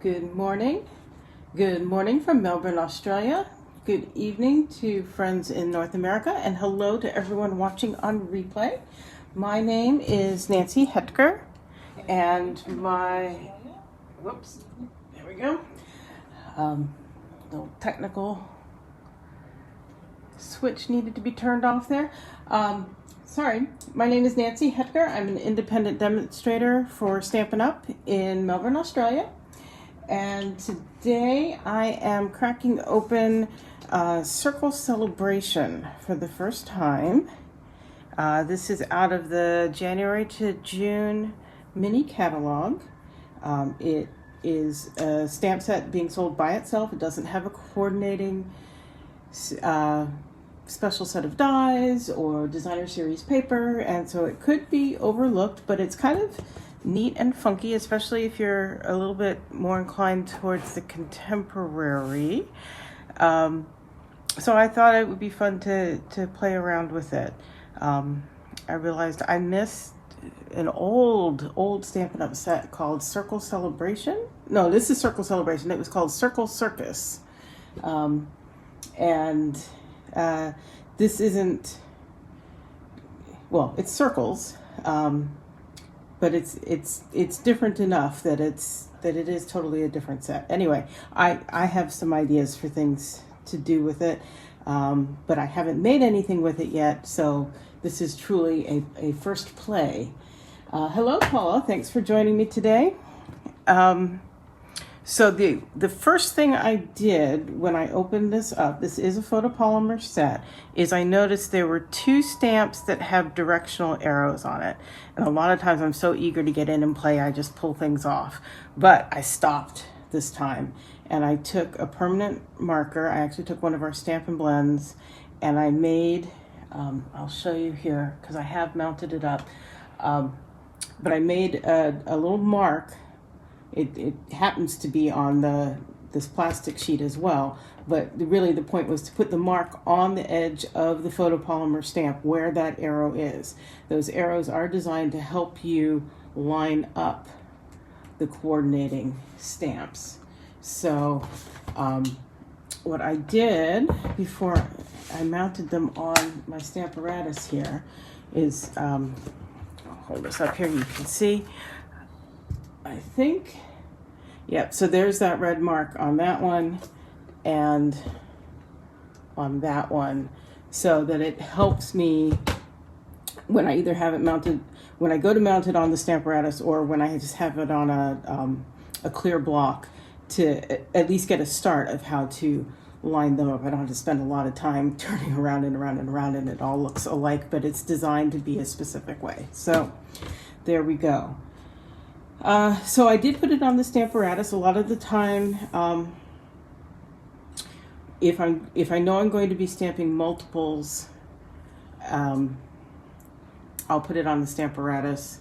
Good morning. Good morning from Melbourne, Australia. Good evening to friends in North America, and hello to everyone watching on replay. My name is Nancy Hetker, and whoops, there we go. Little technical switch needed to be turned off there. Sorry, my name is Nancy Hetker. I'm an independent demonstrator for Stampin' Up! In Melbourne, Australia. And today I am cracking open Circle Celebration for the first time. This is out of the January to June mini catalog. It is a stamp set being sold by itself. It doesn't have a coordinating special set of dies or designer series paper, and so it could be overlooked, but it's kind of neat and funky, especially if you're a little bit more inclined towards the contemporary. So I thought it would be fun to play around with it. I realized I missed an old Stampin' Up! Set called Circle Celebration. No, this is Circle Celebration. It was called Circle Circus. This isn't, well, it's circles, but it's different enough that it is totally a different set. Anyway, I have some ideas for things to do with it, but I haven't made anything with it yet, so this is truly a first play. Hello, Paula. Thanks for joining me today. So the first thing I did when I opened this up, this is a photopolymer set, is I noticed there were two stamps that have directional arrows on it. And a lot of times I'm so eager to get in and play, I just pull things off. But I stopped this time and I took a permanent marker. I actually took one of our Stampin' Blends and I made, I'll show you here because I have mounted it up, but I made a little mark. It happens to be on this plastic sheet as well, but really the point was to put the mark on the edge of the photopolymer stamp where that arrow is. Those arrows are designed to help you line up the coordinating stamps. So what I did before I mounted them on my Stamparatus here is, I'll hold this up here, you can see, I think, yep, so there's that red mark on that one and on that one, so that it helps me when I either have it mounted, when I go to mount it on the Stamparatus, or when I just have it on a clear block, to at least get a start of how to line them up. I don't have to spend a lot of time turning around and around and around and it all looks alike, but it's designed to be a specific way. So there we go. So I did put it on the Stamparatus. A lot of the time, if I know I'm going to be stamping multiples, I'll put it on the Stamparatus.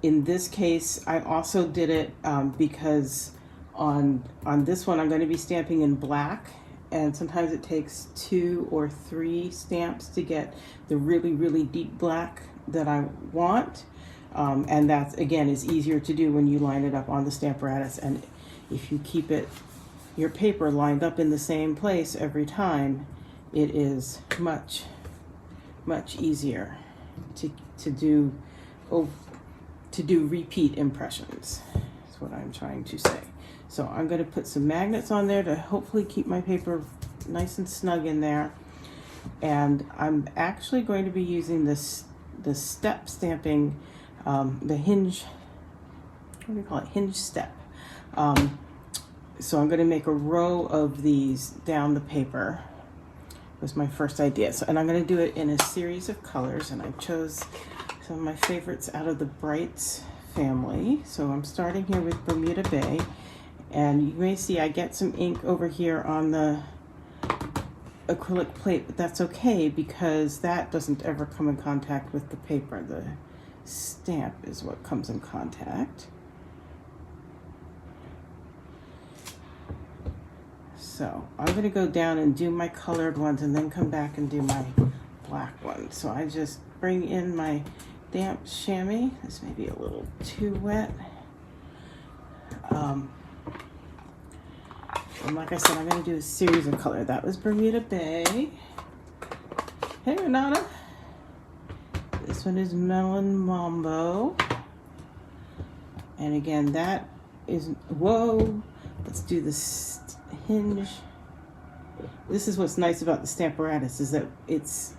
In this case, I also did it because on this one I'm going to be stamping in black, and sometimes it takes 2 or 3 stamps to get the really deep black that I want. And that, again, is easier to do when you line it up on the Stamparatus. And if you keep your paper lined up in the same place every time, it is much easier to do repeat impressions. That's what I'm trying to say. So I'm going to put some magnets on there to hopefully keep my paper nice and snug in there. And I'm actually going to be using the step stamping, the hinge, what do you call it, hinge step. So I'm going to make a row of these down the paper. Was my first idea. So, and I'm going to do it in a series of colors, and I chose some of my favorites out of the Brights family. So I'm starting here with Bermuda Bay, and you may see I get some ink over here on the acrylic plate, but that's okay because that doesn't ever come in contact with the paper. The stamp is what comes in contact. So I'm going to go down and do my colored ones and then come back and do my black ones. So I just bring in my damp chamois. This may be a little too wet. And like I said, I'm going to do a series of color. That was Bermuda Bay. Hey, Renata. This one is Melon Mambo. And again, that is, whoa, let's do this hinge. This is what's nice about the Stamparatus, is that it's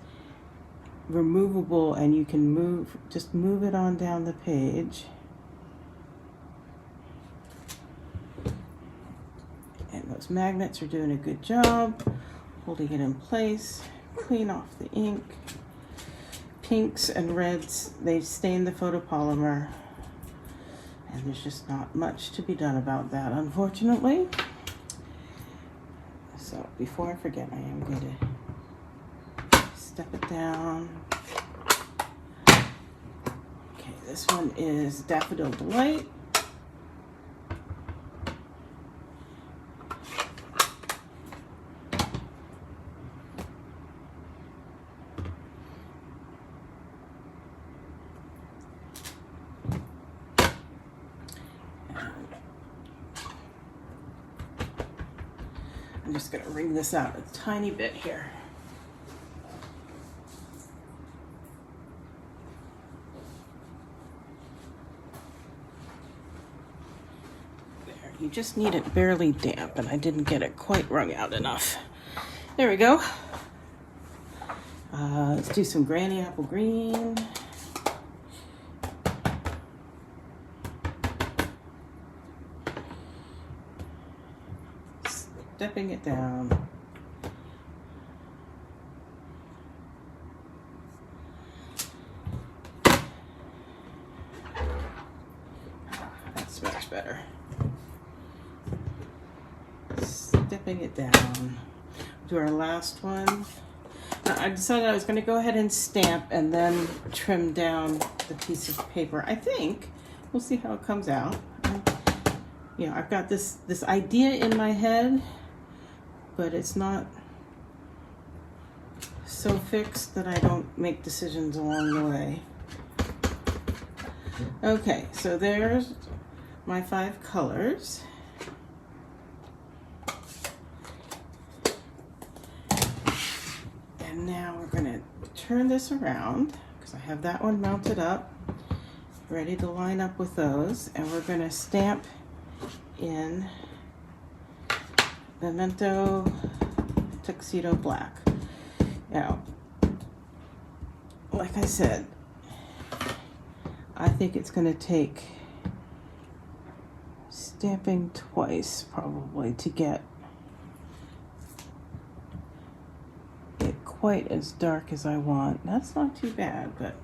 removable and you can just move it on down the page. And those magnets are doing a good job holding it in place. Clean off the ink. Pinks and reds, they stain the photopolymer. And there's just not much to be done about that, unfortunately. So before I forget, I am going to step it down. Okay, this one is Daffodil Delight. I'm just going to wring this out a tiny bit here. There, you just need it barely damp, and I didn't get it quite wrung out enough. There we go. Let's do some Granny Apple Green. Stepping it down. That's much better. Stepping it down. Do our last one. Now, I decided I was going to go ahead and stamp and then trim down the piece of paper. I think we'll see how it comes out. You know, I've got this idea in my head, but it's not so fixed that I don't make decisions along the way. Okay, so there's my 5 colors. And now we're going to turn this around because I have that one mounted up, ready to line up with those, and we're going to stamp in Memento Tuxedo Black. Now, like I said, I think it's going to take stamping twice probably to get it quite as dark as I want. That's not too bad, but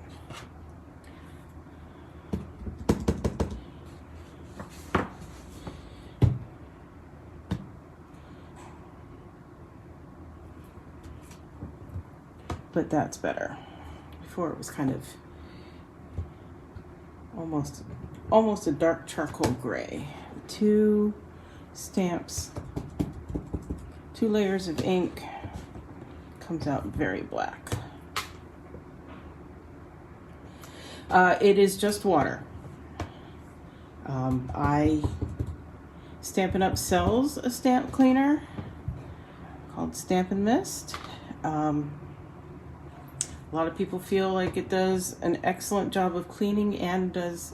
that's better. Before it was kind of almost a dark charcoal gray. 2 stamps, 2 layers of ink, comes out very black. It is just water. Stampin' Up sells a stamp cleaner called Stampin Mist. A lot of people feel like it does an excellent job of cleaning and does,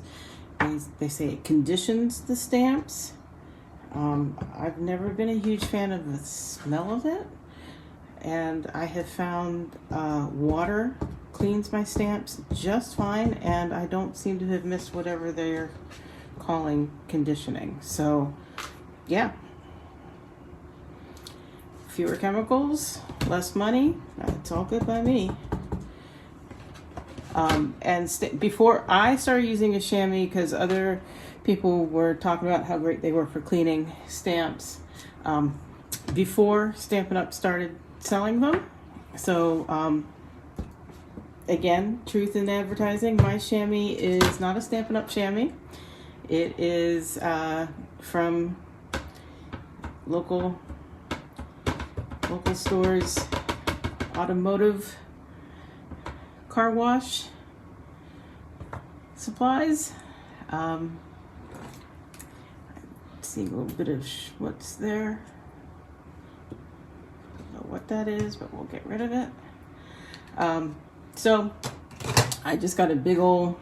they say it conditions the stamps. I've never been a huge fan of the smell of it, and I have found water cleans my stamps just fine, and I don't seem to have missed whatever they're calling conditioning. So, yeah. Fewer chemicals, less money, it's all good by me. Before I started using a chamois, because other people were talking about how great they were for cleaning stamps, before Stampin' Up started selling them. So, again, truth in advertising, my chamois is not a Stampin' Up chamois. It is from local stores, automotive car wash see a little bit of what's there. I don't know what that is, but we'll get rid of it. So I just got a big old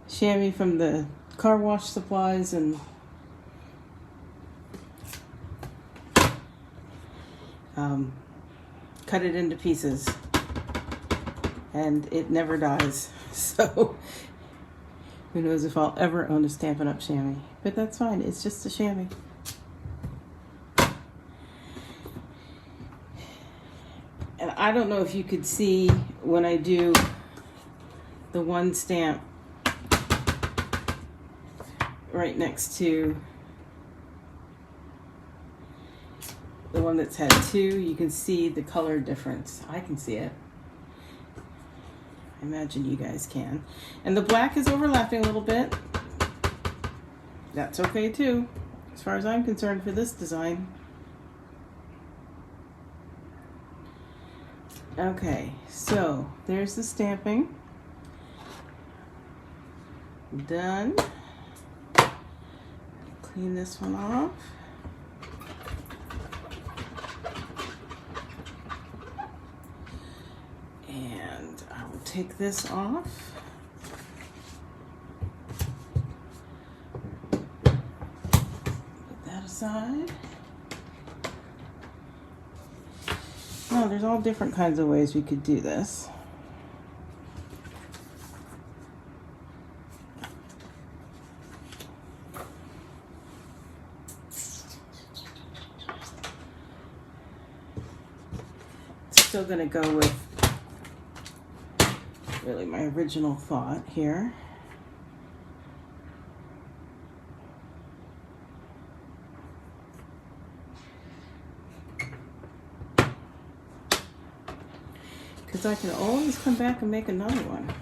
chamois from the car wash supplies and cut it into pieces, and it never dies. So who knows if I'll ever own a Stampin' Up! Chamois, but that's fine. It's just a chamois. And I don't know if you could see when I do the one stamp right next to the one that's had two, you can see the color difference. I can see it. I imagine you guys can. And the black is overlapping a little bit. That's okay too, as far as I'm concerned for this design. Okay, so there's the stamping. Done. Clean this one off. And I will take this off. Put that aside. Oh, there's all different kinds of ways we could do this. Still gonna go with really my original thought here. Because I can always come back and make another one.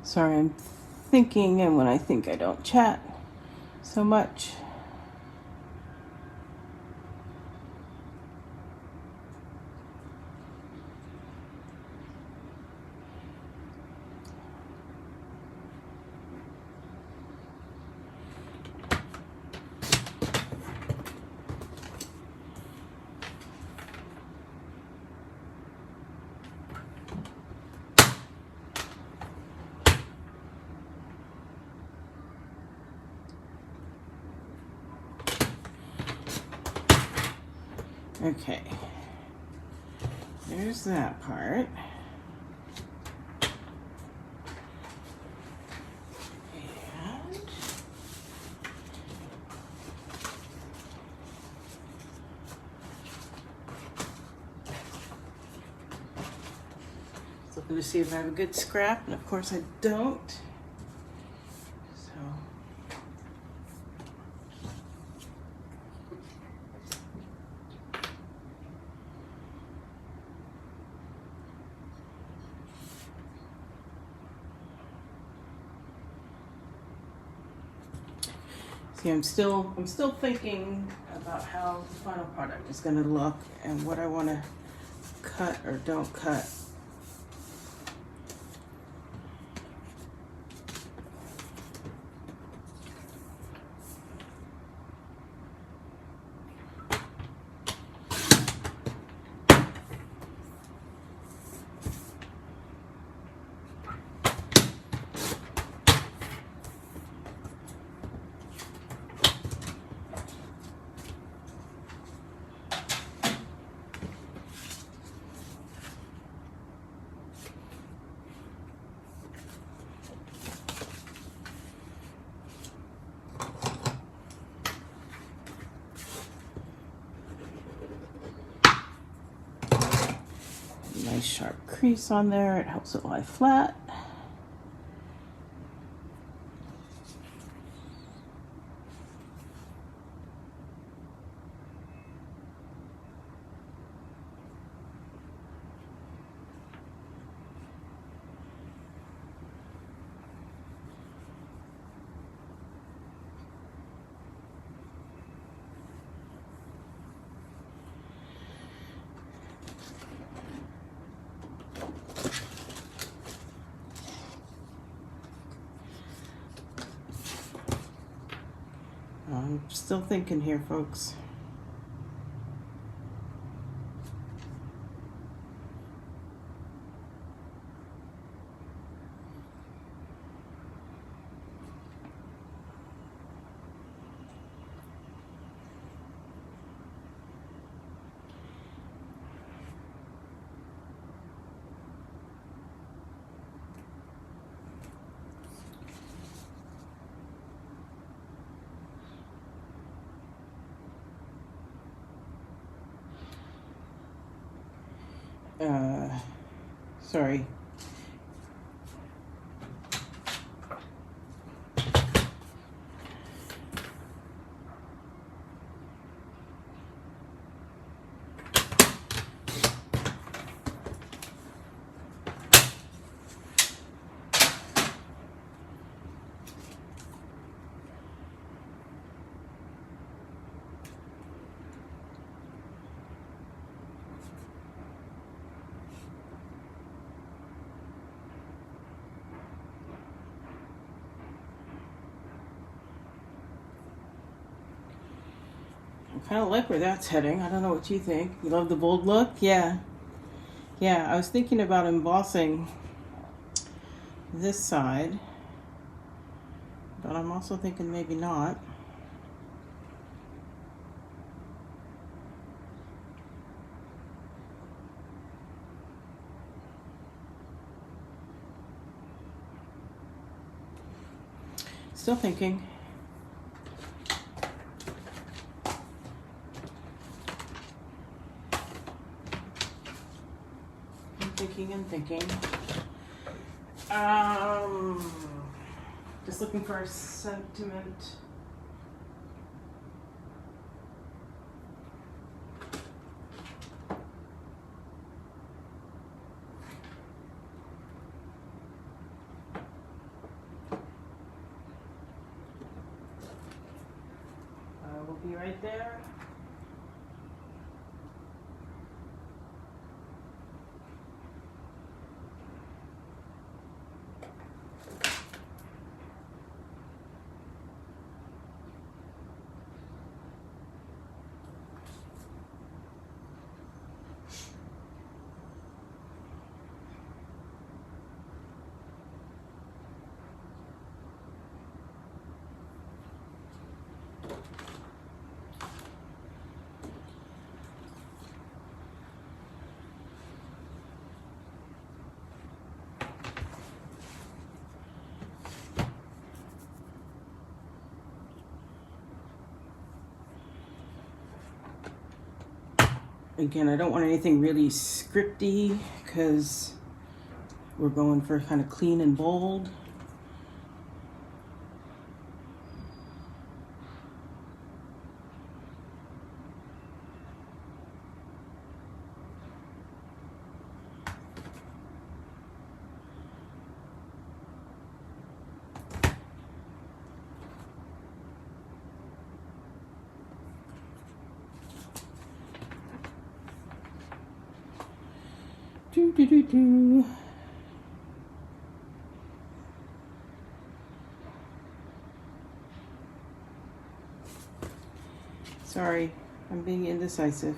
Sorry, I'm thinking, and when I think I don't chat so much. Okay, there's that part. And looking to see if I have a good scrap, and of course I don't. See, I'm still thinking about how the final product is going to look and what I want to cut or don't cut. nice sharp crease on there. It helps it lie flat. I'm still thinking here, folks. Sorry. I kind of like where that's heading. I don't know what you think. You love the bold look? Yeah. Yeah, I was thinking about embossing this side, but I'm also thinking maybe not. Still thinking. I'm thinking. Just looking for a sentiment. We'll be right there. Again, I don't want anything really scripty because we're going for kind of clean and bold. Sorry, I'm being indecisive.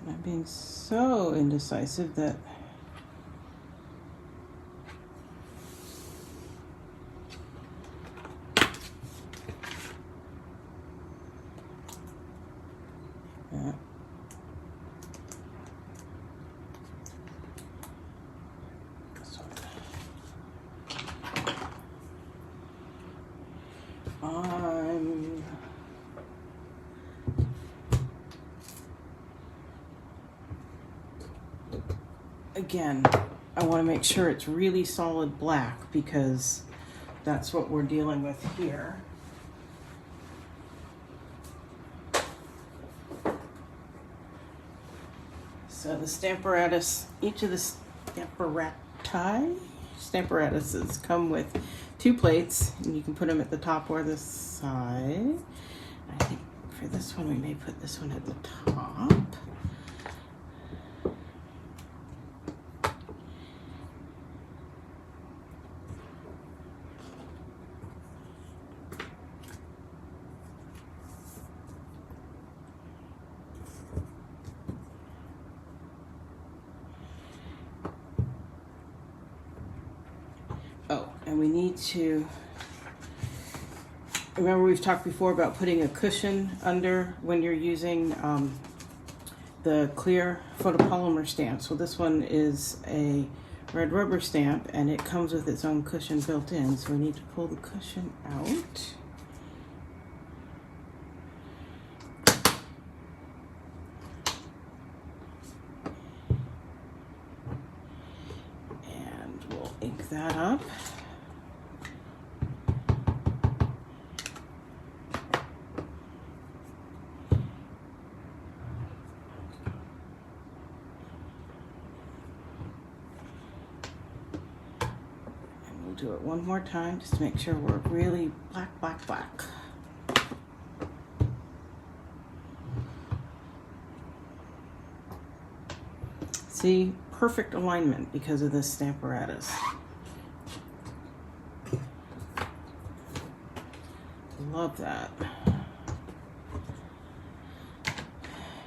I'm being so indecisive that again, I want to make sure it's really solid black because that's what we're dealing with here. So the Stamparatus, each of the Stamparatuses come with 2 plates, and you can put them at the top or the side. I think for this one we may put this one at the top. Oh, and we need to, remember we've talked before about putting a cushion under when you're using the clear photopolymer stamp. So this one is a red rubber stamp and it comes with its own cushion built in. So we need to pull the cushion out. And we'll ink that up. Do it one more time just to make sure we're really black, black, black. See, perfect alignment because of this Stamparatus. Love that.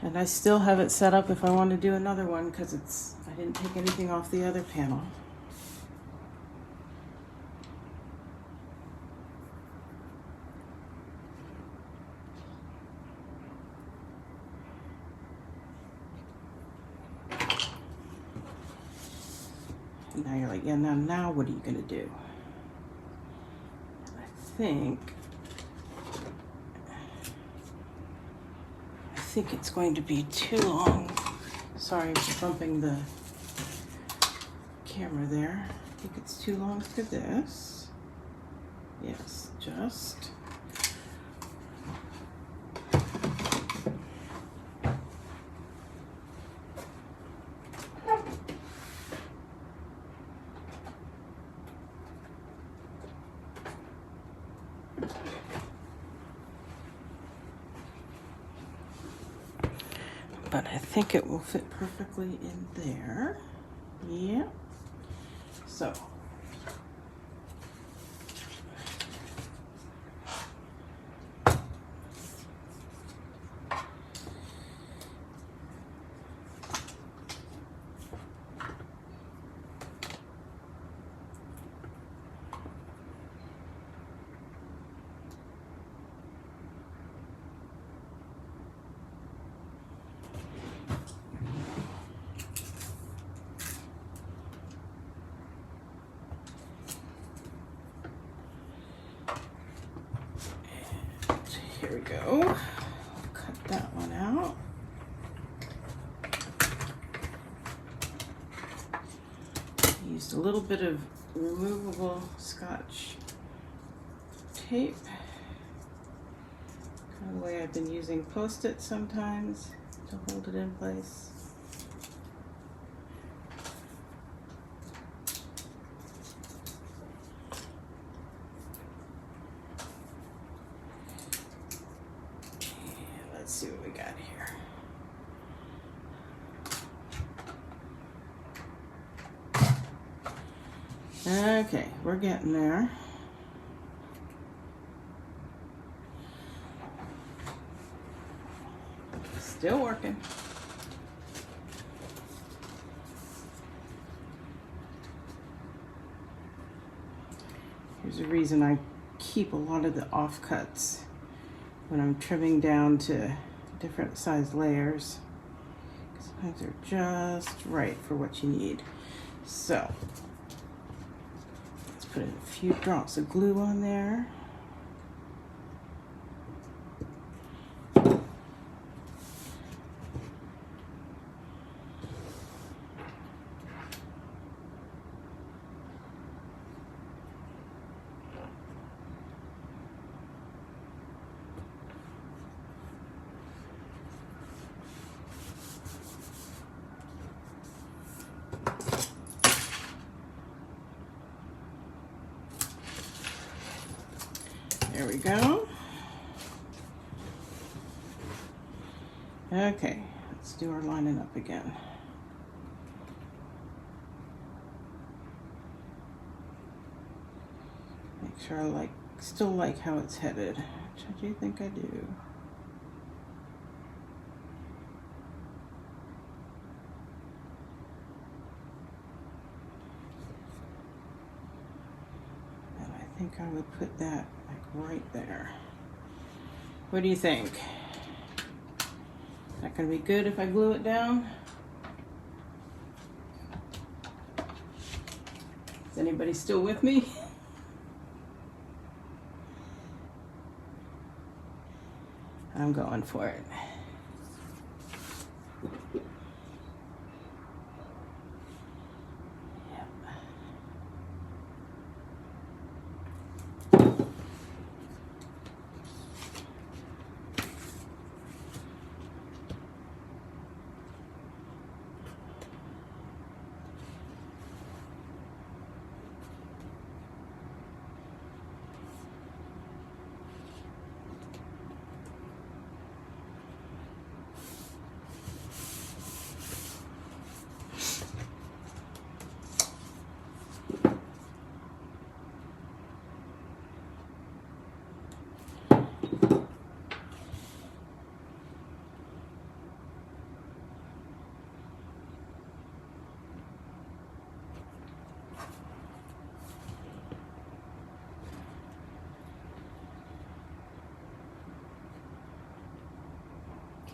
And I still have it set up if I want to do another one because I didn't take anything off the other panel. Now you're like, yeah, now what are you gonna do? I think it's going to be too long. Sorry for bumping the camera there. I think it's too long for this. Yes, just. But I think it will fit perfectly in there. Yeah. So. Here we go. Cut that one out. Used a little bit of removable Scotch tape. Kind of the way I've been using Post-it sometimes to hold it in place. Let's see what we got here. Okay, we're getting there. Still working. Here's a reason I keep a lot of the offcuts when I'm trimming down to different size layers. Sometimes they're just right for what you need. So let's put a few drops of glue on there. There we go. Okay, let's do our lining up again. Make sure I still like how it's headed. Which I do think I do. And I think I would put that like right there. What do you think? Is that gonna be good if I glue it down? Is anybody still with me? I'm going for it.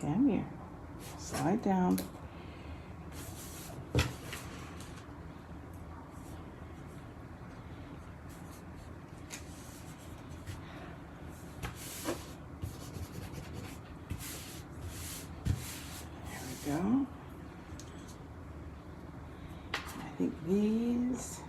Come here. Slide down. There we go. I think these.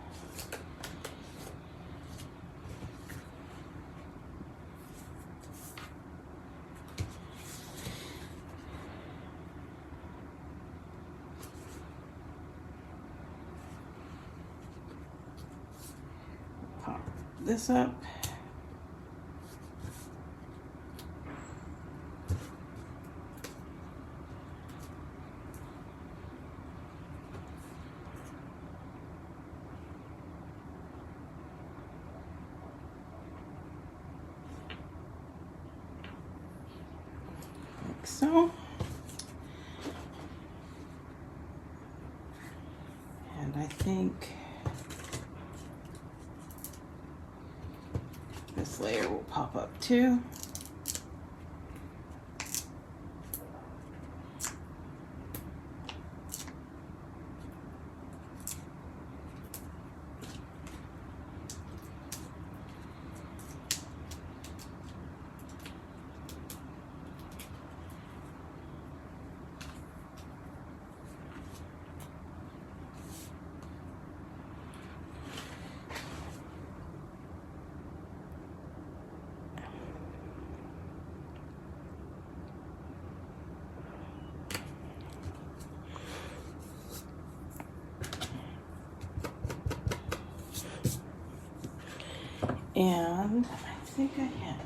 Pop this up. Like so. And I think this layer will pop up too. And I think I have.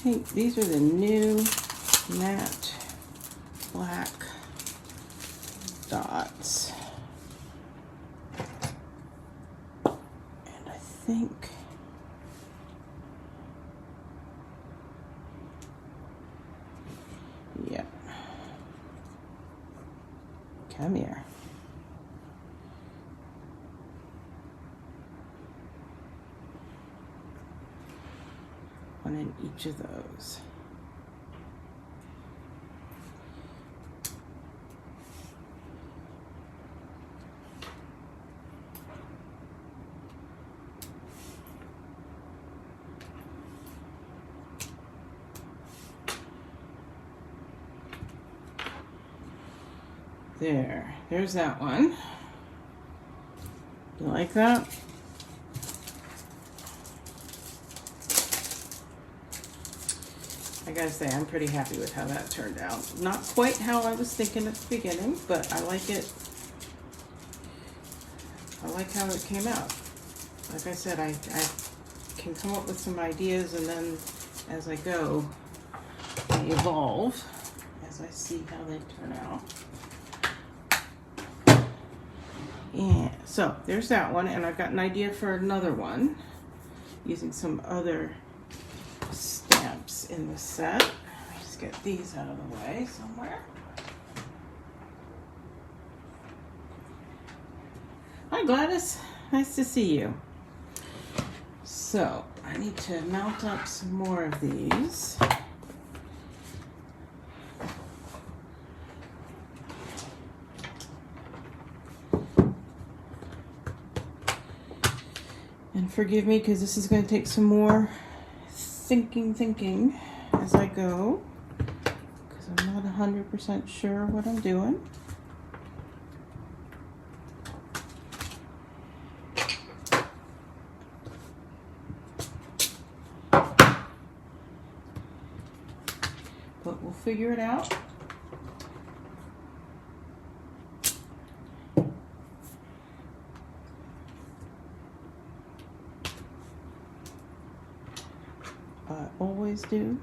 I think these are the new matte black dots. And I think yeah. Come here. One in each of those. There's that one. You like that? I gotta say, I'm pretty happy with how that turned out. Not quite how I was thinking at the beginning, but I like it. I like how it came out. Like I said, I can come up with some ideas, and then as I go, I evolve as I see how they turn out. Yeah, so there's that one, and I've got an idea for another one using some other stamps in the set. Let me just get these out of the way somewhere. Hi Gladys, nice to see you. So I need to mount up some more of these. And forgive me because this is going to take some more thinking as I go, because I'm not 100% sure what I'm doing. But we'll figure it out. I always do.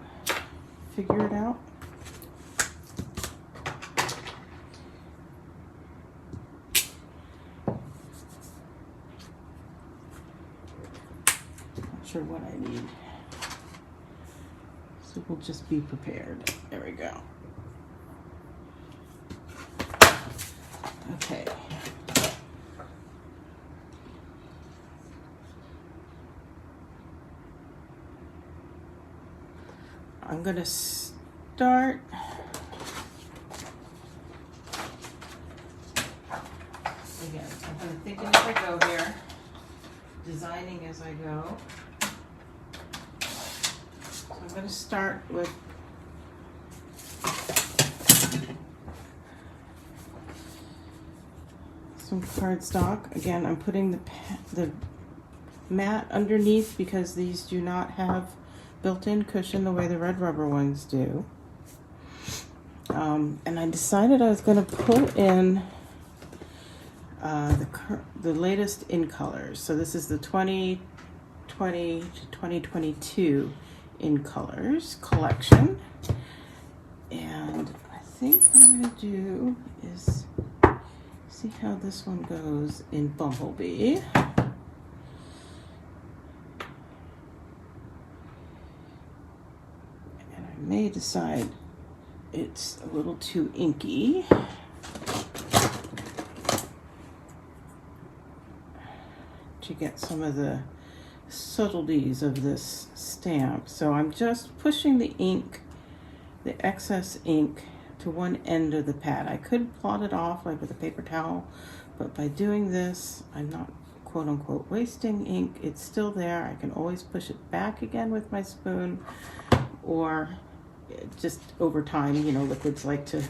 Figure it out. Not sure what I need. So we'll just be prepared. There we go. Okay. I'm going to start again. I'm kind of thinking as I go here, designing as I go. So I'm going to start with some cardstock. Again, I'm putting the mat underneath because these do not have built-in cushion the way the red rubber ones do. And I decided I was going to put in the latest in colors. So this is the 2020 to 2022 in colors collection. And I think what I'm going to do is see how this one goes in Bumblebee. May decide it's a little too inky. To get some of the subtleties of this stamp. So I'm just pushing the ink, the excess ink, to one end of the pad. I could blot it off like with a paper towel, but by doing this, I'm not quote unquote wasting ink. It's still there. I can always push it back again with my spoon, or just over time, you know, liquids like to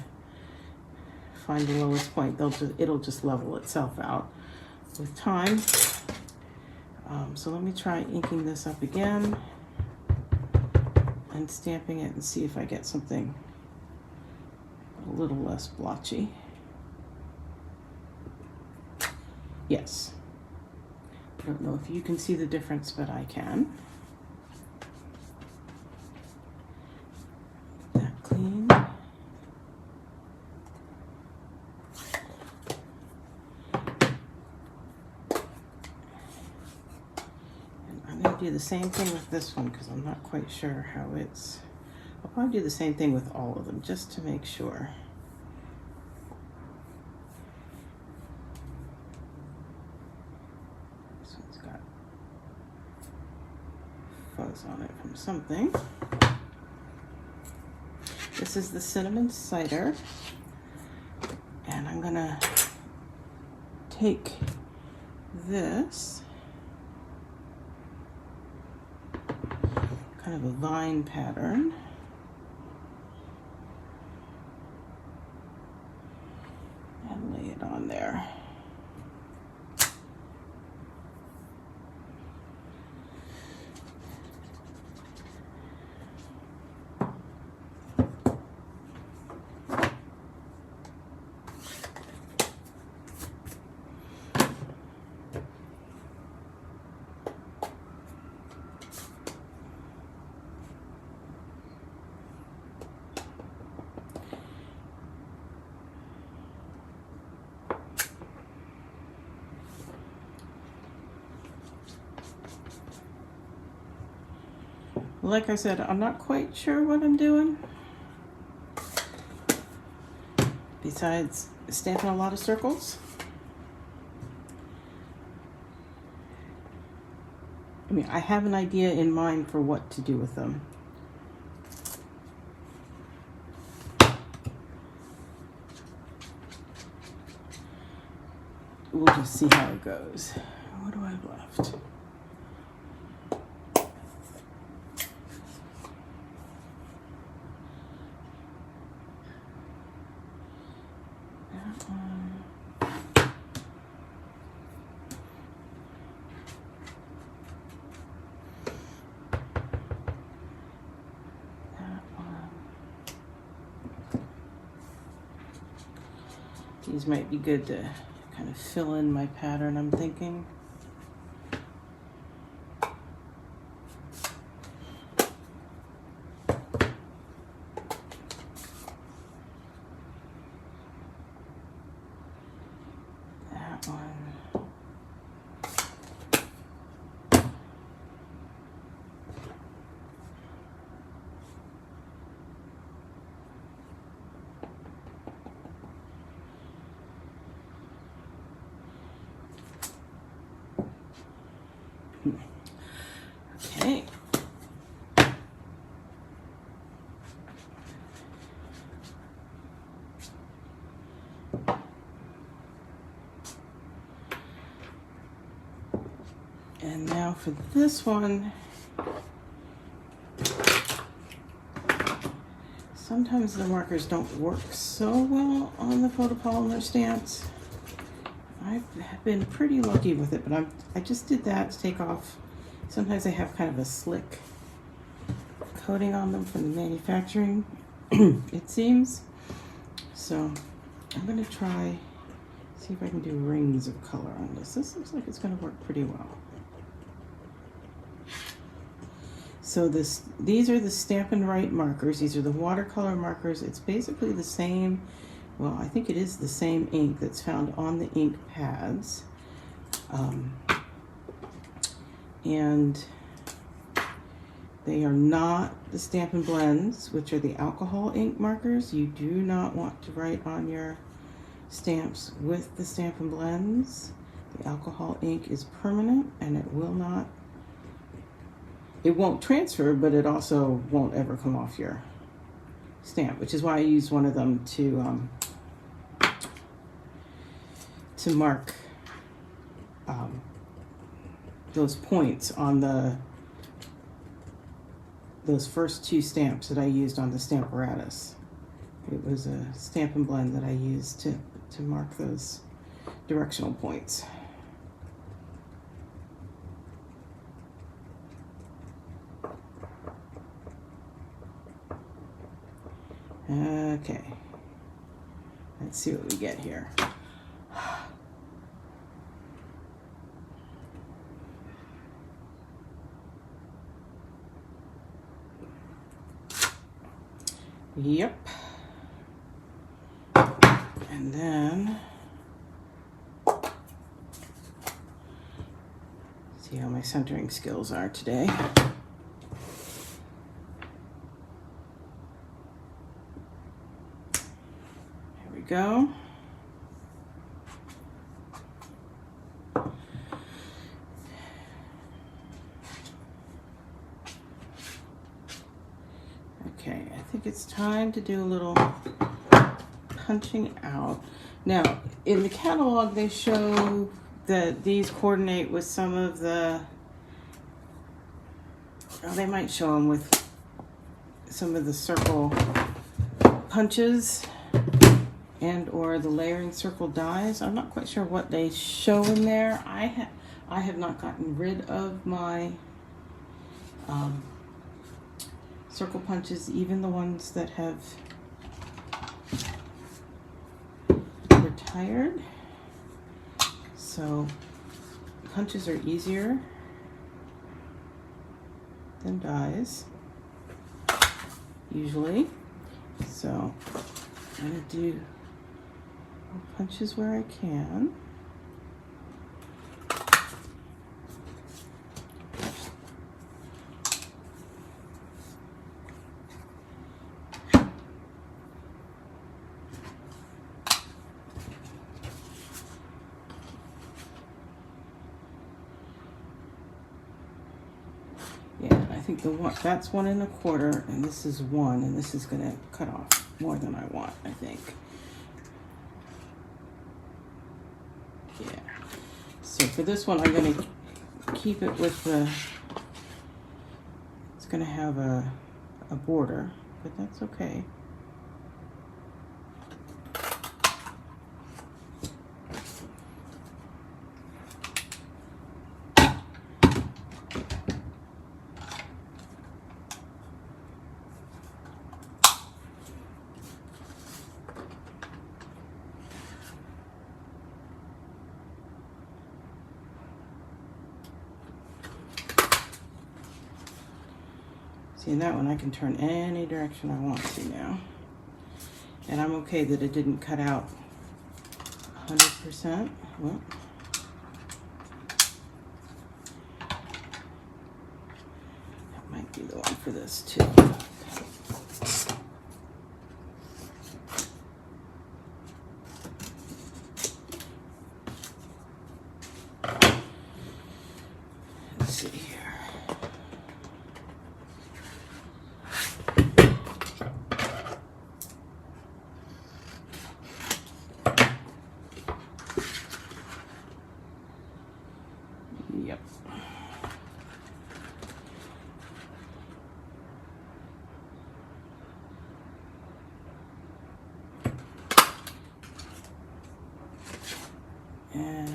find the lowest point. It'll just level itself out with time. So let me try inking this up again and stamping it and see if I get something a little less blotchy. Yes. I don't know if you can see the difference, but I can. Clean. And I'm going to do the same thing with this one because I'm not quite sure how it's... I'll probably do the same thing with all of them just to make sure. This one's got fuzz on it from something. This is the cinnamon cider, and I'm gonna take this, kind of a vine pattern, it on there. Like I said, I'm not quite sure what I'm doing, besides stamping a lot of circles. I mean, I have an idea in mind for what to do with them. We'll just see how it goes. What do I have left? These might be good to kind of fill in my pattern, I'm thinking. That one. Okay. And now for this one, sometimes the markers don't work so well on the photopolymer stamps. I've been pretty lucky with it, but I just did that to take off. Sometimes they have kind of a slick coating on them from the manufacturing, it seems. So I'm gonna try, see if I can do rings of color on this. This looks like it's gonna work pretty well. So these are the Stampin' Right markers. These are the watercolor markers. It's basically the same, well, I think it is the same ink that's found on the ink pads. And they are not the Stampin' Blends, which are the alcohol ink markers. You do not want to write on your stamps with the Stampin' Blends. The alcohol ink is permanent and it won't transfer, but it also won't ever come off your stamp, which is why I used one of them to mark those points on those first two stamps that I used on the Stamparatus. It was a Stampin' Blend that I used to mark those directional points. Okay, let's see what we get here. Yep. And then see how my centering skills are today. There we go. Okay, I think it's time to do a little punching out. Now, in the catalog, they show that these coordinate with some of the, oh, they might show them with some of the circle punches. and or the layering circle dies. I'm not quite sure what they show in there. I have not gotten rid of my circle punches, even the ones that have retired. So punches are easier than dies, usually. So I'm going to do punches where I can. Yeah, I think that's 1 1/4, and this is 1, and this is going to cut off more than I want, I think. Yeah. So for this one, I'm going to keep it with the, it's going to have a border, but that's okay. See, in that one, I can turn any direction I want to now. And I'm okay that it didn't cut out 100%. Well, that might be the one for this too. Let's see here. Yep. And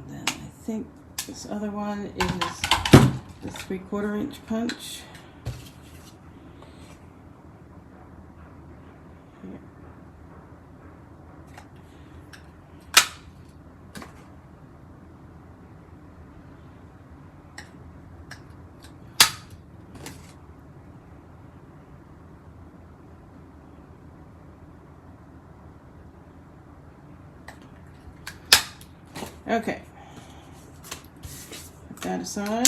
then I think this other one is the 3/4 inch punch. Here. Okay, put that aside.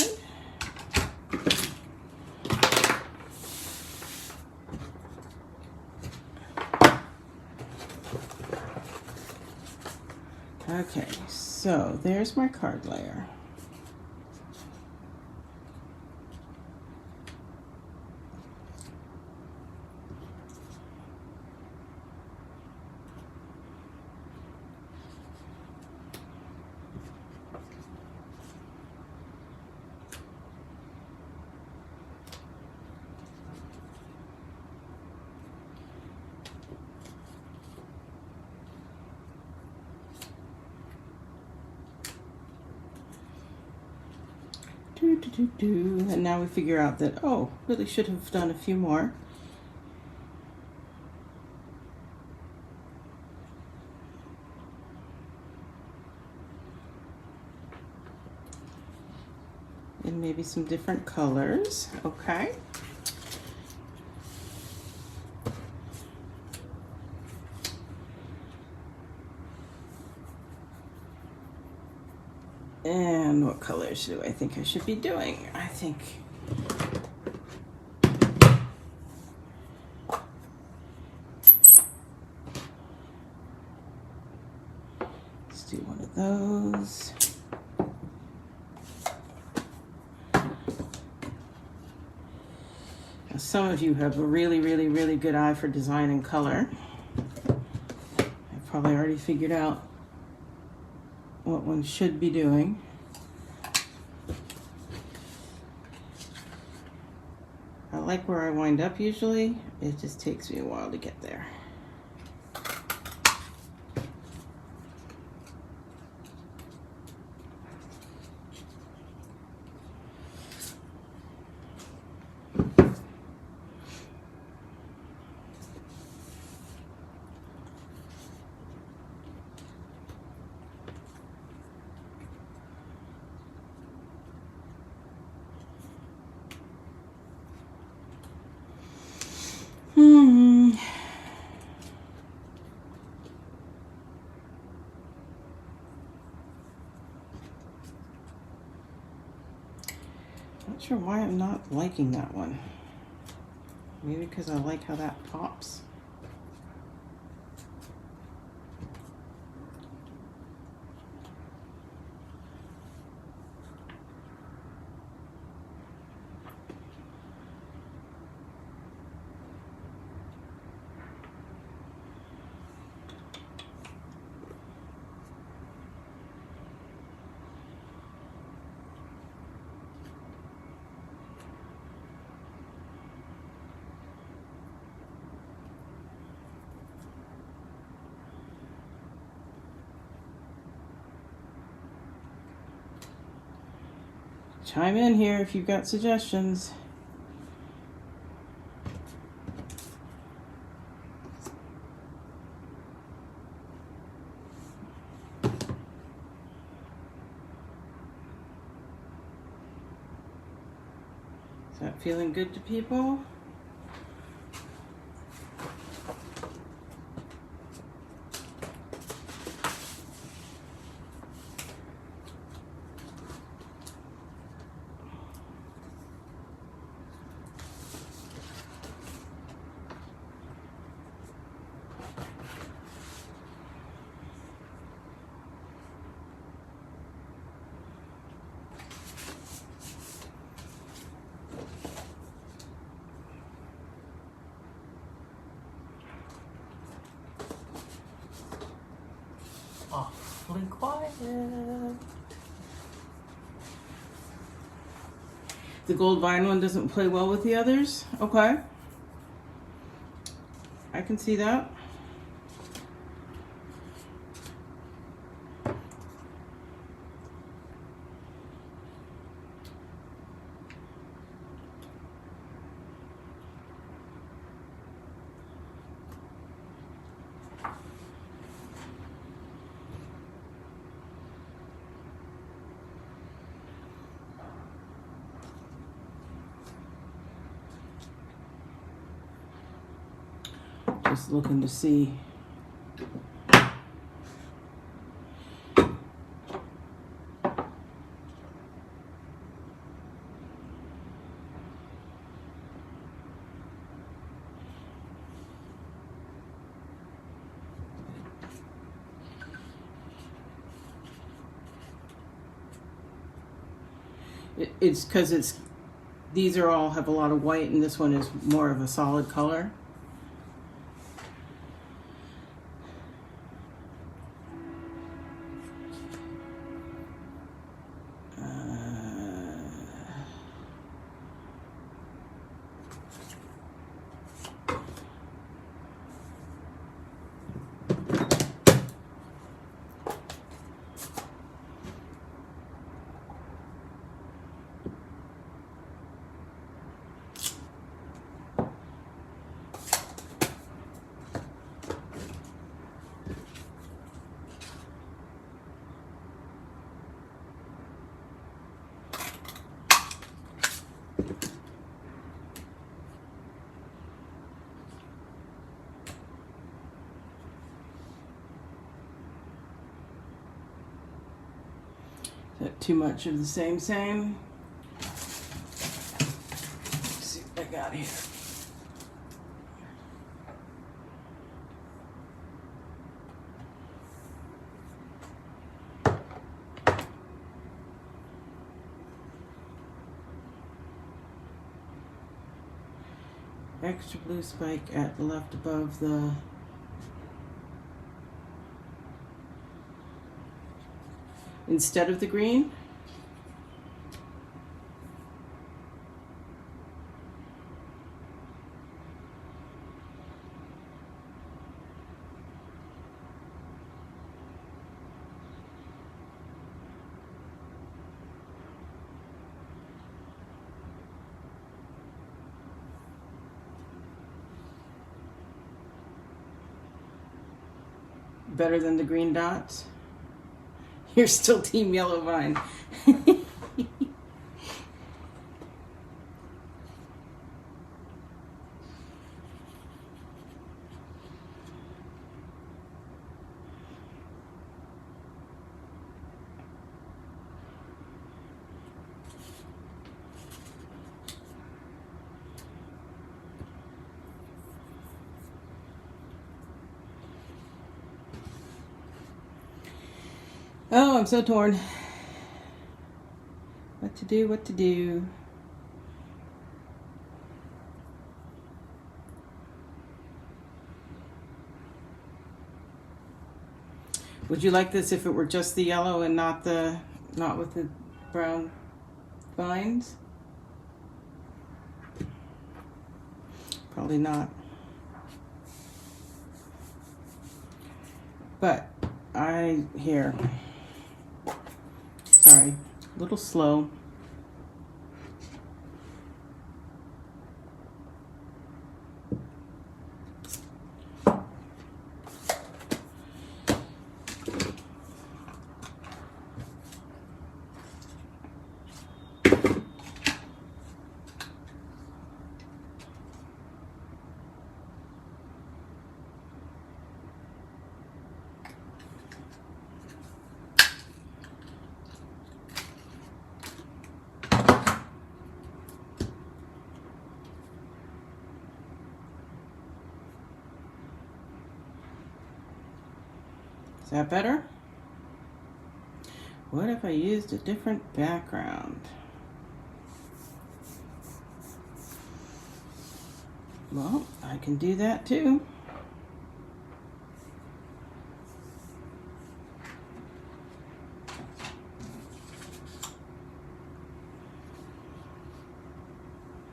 Okay, so there's my card layer. And now we figure out that, oh, really should have done a few more. And maybe some different colors, okay? And what colors do I think I should be doing? I think let's do one of those. Now, some of you have a really, really, really good eye for design and color. I've probably already figured out what one should be doing. I like where I wind up usually. It just takes me a while to get there. Not sure why I'm not liking that one. Maybe because I like how that pops. Chime in here if you've got suggestions. Is that feeling good to people? Awfully quiet. The gold vine one doesn't play well with the others? Okay. I can see that. Just looking to see. It's because these are all have a lot of white and this one is more of a solid color. Too much of the same. Let's see what I got here. Extra blue spike at the left above the instead of the green. Better than the green dots. You're still Team Yellow Vine. Oh, I'm so torn. What to do, what to do. Would you like this if it were just the yellow and not with the brown vines? Probably not. But here. Sorry, a little slow. Is that better? What if I used a different background? Well, I can do that too.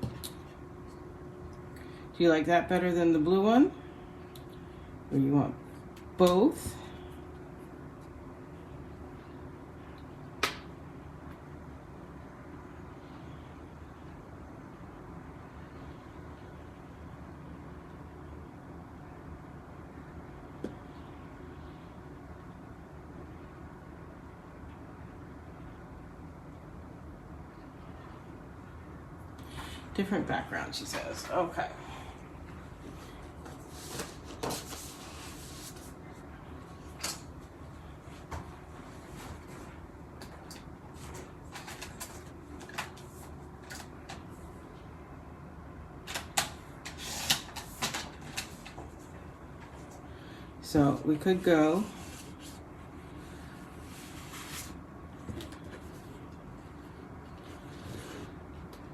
Do you like that better than the blue one? Or you want both? Different background, she says. Okay. So we could go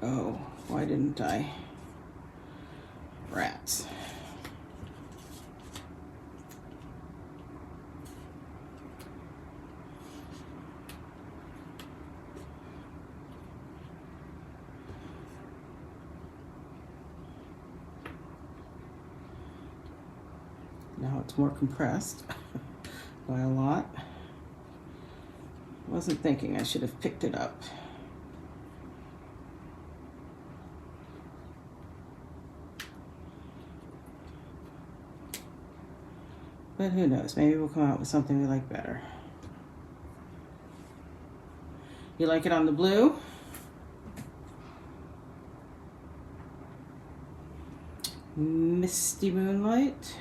oh, why didn't I? Rats. Now it's more compressed by a lot. Wasn't thinking I should have picked it up. But who knows, maybe we'll come out with something we like better. You like it on the blue? Misty Moonlight.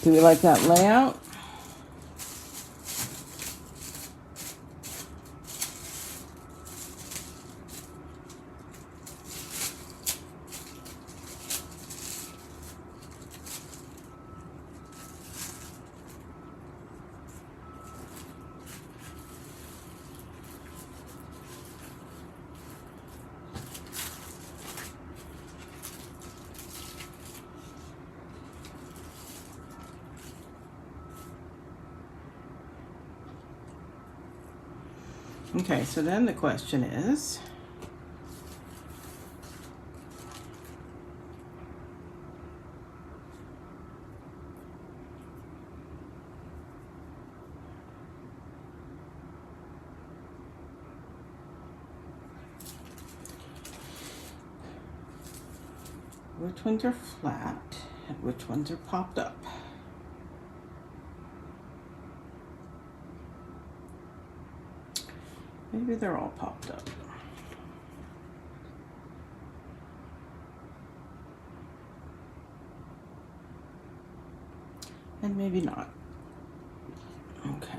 Do we like that layout? Okay, so then the question is, which ones are flat and which ones are popped up? Maybe they're all popped up. and maybe not. Okay.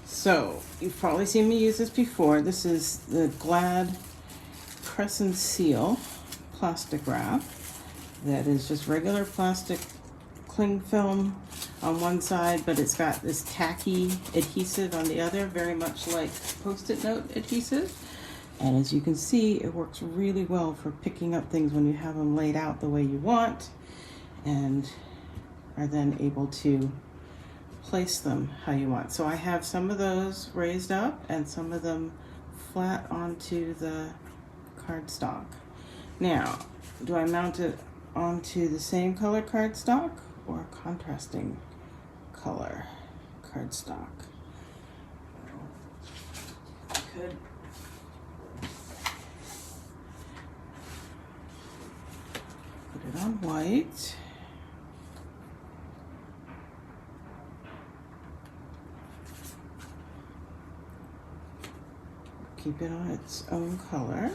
So, you've probably seen me use this before. This is the Glad Crescent Seal plastic wrap that is just regular plastic cling film on one side, but it's got this tacky adhesive on the other, very much like Post-it note adhesive. And as you can see, it works really well for picking up things when you have them laid out the way you want and are then able to place them how you want. So I have some of those raised up and some of them flat onto the cardstock. Now, do I mount it onto the same color cardstock or contrasting color cardstock? Could put it on white. Keep it on its own color.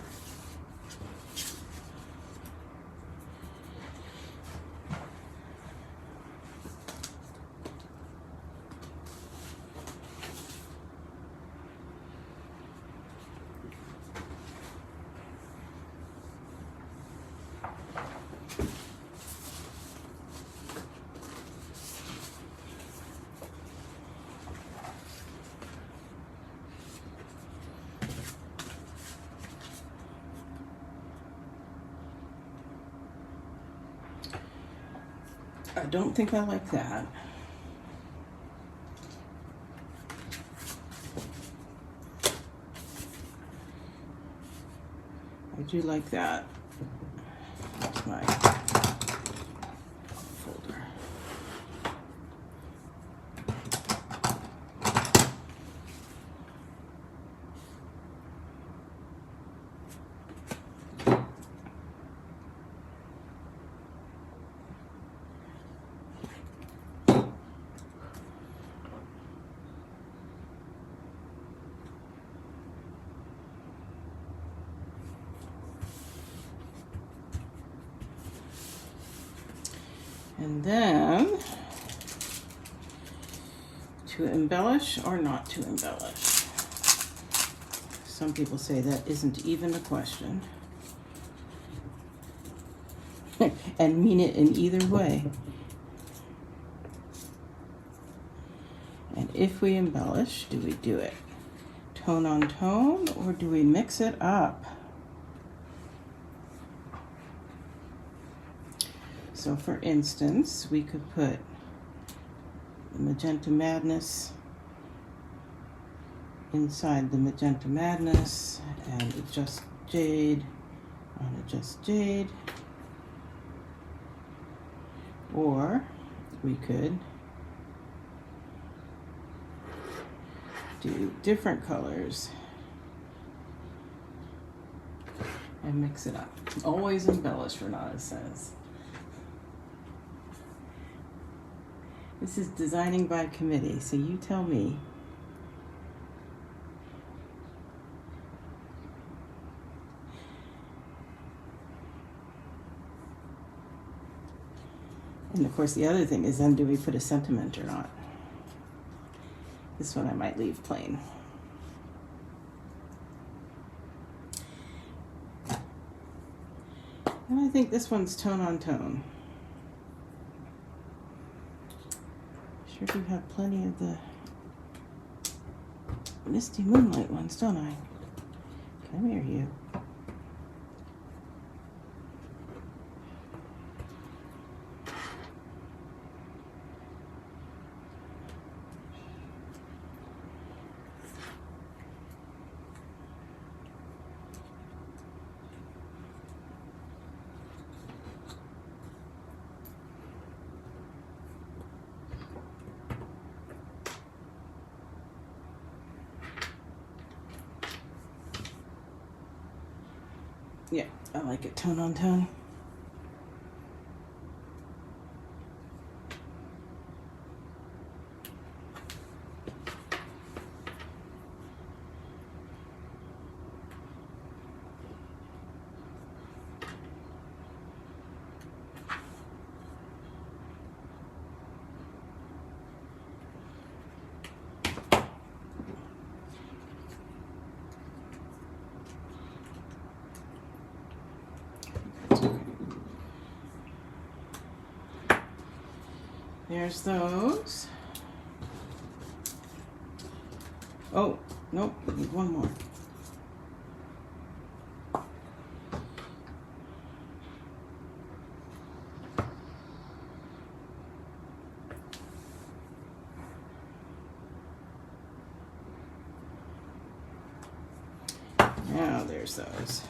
I don't think I like that. I do like that. That's my folder. And then, to embellish or not to embellish? Some people say that isn't even a question. And mean it in either way. And if we embellish, do we do it tone on tone or do we mix it up? So for instance, we could put the Magenta Madness inside the Magenta Madness and Adjust Jade on Adjust Jade. Or we could do different colors and mix it up. Always embellish, Renata says. This is designing by committee, so you tell me. And of course the other thing is then do we put a sentiment or not? This one I might leave plain. And I think this one's tone on tone. Sure do have plenty of the misty moonlight ones, don't I? Come here, you. Yeah, I like it tone on tone. There's those. Oh, nope, we need one more. Now there's those.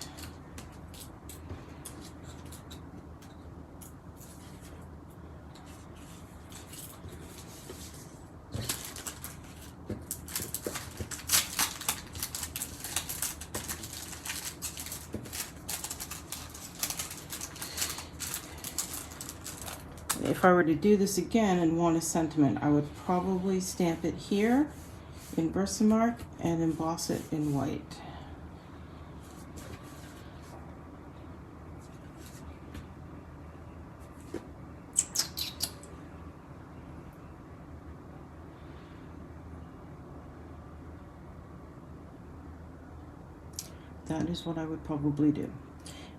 If I were to do this again and want a sentiment, I would probably stamp it here in Versamark and emboss it in white. That is what I would probably do.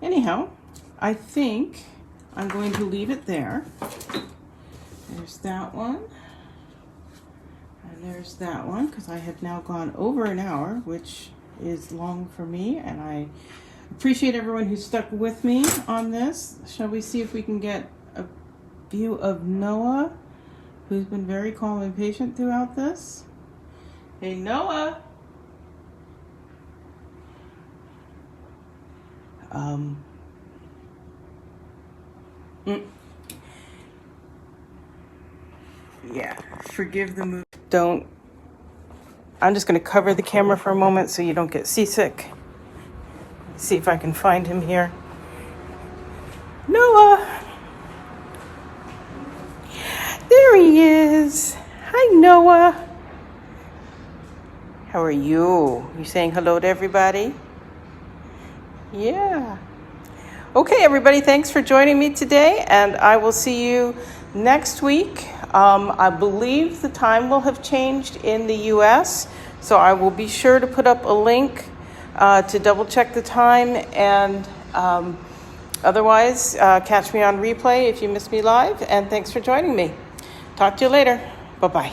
Anyhow, I think I'm going to leave it there. There's that one. And there's that one, because I have now gone over an hour, which is long for me, and I appreciate everyone who stuck with me on this. Shall we see if we can get a view of Noah, who's been very calm and patient throughout this? Hey, Noah! Yeah, forgive the move. I'm just going to cover the camera for a moment so you don't get seasick. See if I can find him here. Noah! There he is. Hi, Noah. How are you? You saying hello to everybody? Yeah. Okay, everybody, thanks for joining me today, and I will see you next week. I believe the time will have changed in the US, so I will be sure to put up a link to double check the time, and otherwise, catch me on replay if you missed me live, and thanks for joining me. Talk to you later. Bye-bye.